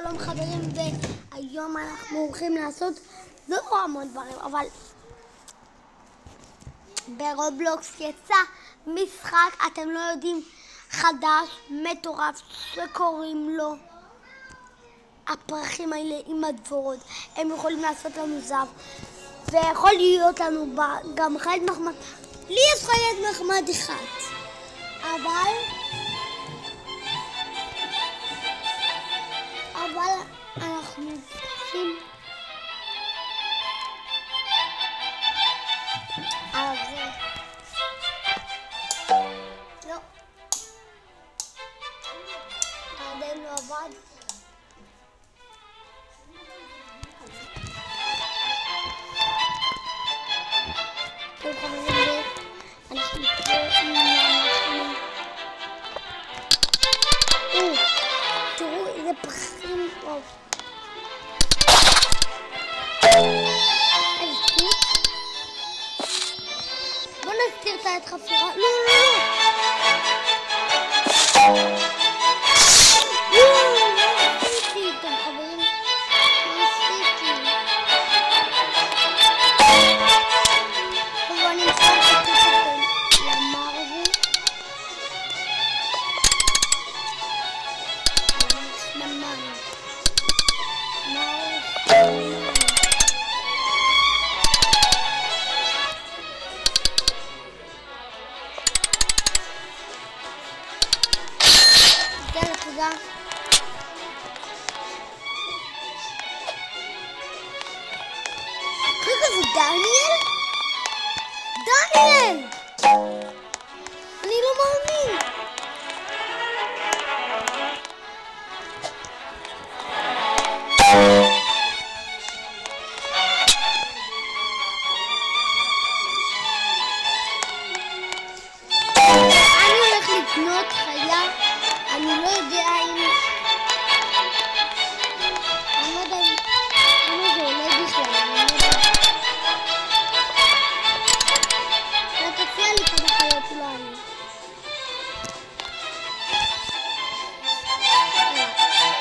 שלום חברים, והיום אנחנו הולכים לעשות לא המון דברים, אבל ברובלוקס יצא משחק, אתם לא יודעים, חדש, מטורף, שקוראים לו הפרחים האלה עם הדבורות. הם יכולים לעשות לנו זב, ויכול להיות לנו גם חיית מחמד. לי יש חיית מחמד אחד, אבל אנחנו צריכים על זה. לא. עדיין לא עבד. תראו איזה פרחים טוב. בוא נסתיר את העת חפירה. לא, לא, לא. מה עשיתי איתם, חברים? מה עשיתי? טוב, אני מחכה את למר הזה. נמן. תודה. רגע, זה דניאל? דניאל! אני לא מאמין. אני הולך לקנות חיה. אני לא יודע אם... אני לא יודע אם זה עולה בכלל, אני לא יודע. אתה תציע לי כמה חיות אולי.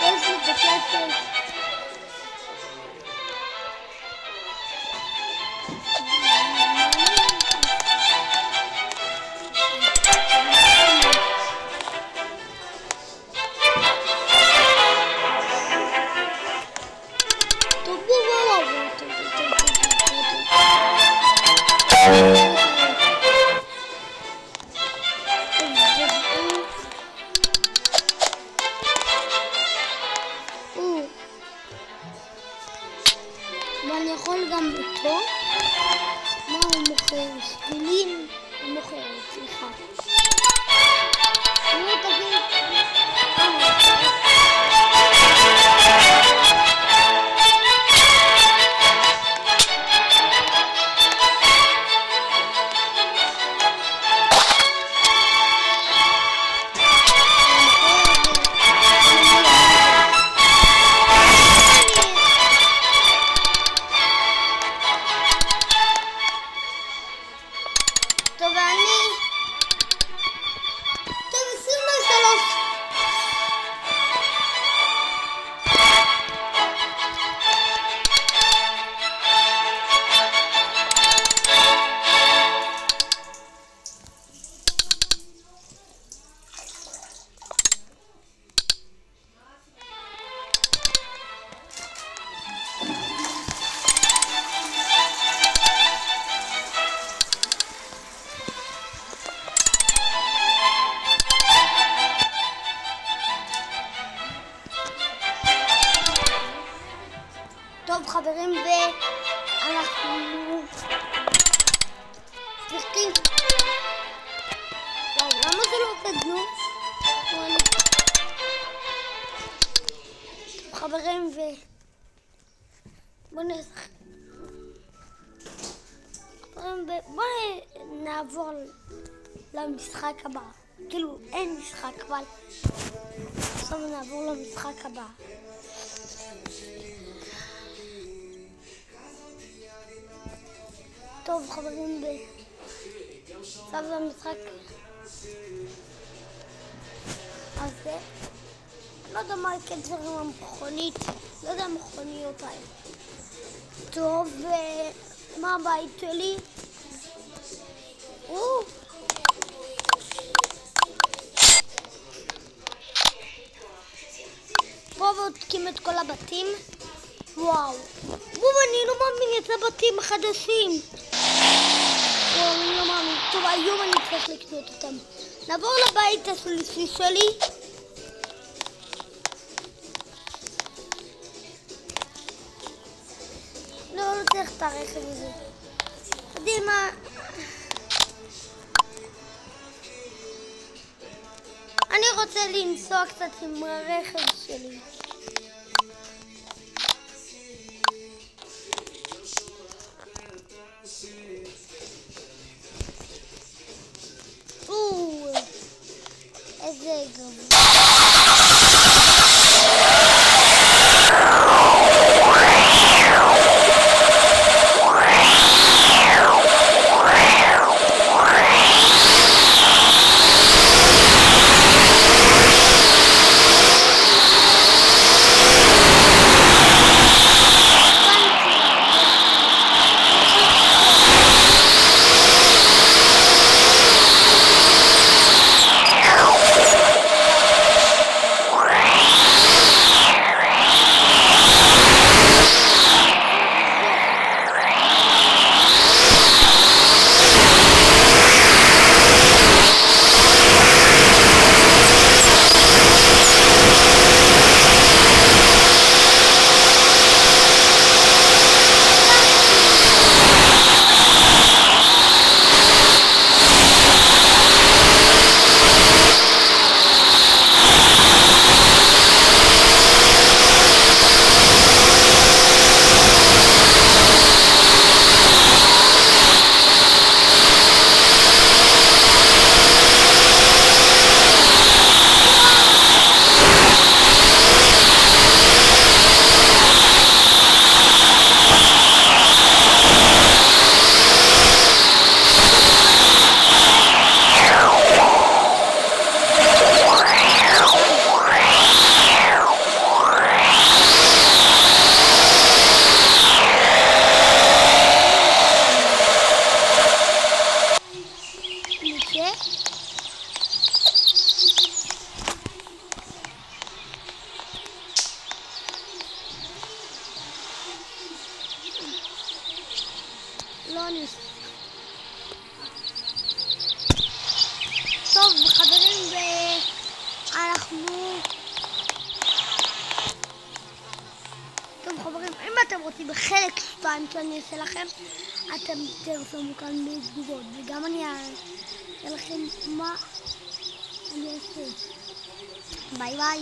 יש לי בכסף. ואני יכול גם אותו. מה הוא מוכר? שתולים? הוא מוכר, סליחה. הוא תגיד. טוב, ואני... טוב, 23. טוב חברים, ואנחנו צריכים... וואו, למה זה לא עובד, נו? טוב חברים, בואו נעבור למשחק הבא. כאילו אין משחק, אבל עכשיו נעבור למשחק הבא. טוב חברים, עכשיו זה המשחק הזה. לא יודע מה הקשר עם המכונית, לא יודע מכוניות האלה. טוב, ומה הבית שלי? פה בודקים את כל הבתים. וואו, אני לא מאמין, יצא בתים חדשים. וואו, אני לא מאמין. טוב, היום אני צריך לקנות אותם. נעבור לבית השלישי שלי. לא צריך את הרכב הזה. יודעים מה? אני רוצה לנסוע קצת עם הרכב שלי. איזה גבוה. טוב חברים, טוב חברים, אם אתם רוצים בחלק 2 שאני אעשה לכם, אתם תרשמו כאן בתגובות, וגם אני אראה לכם מה אני אעשה. ביי ביי.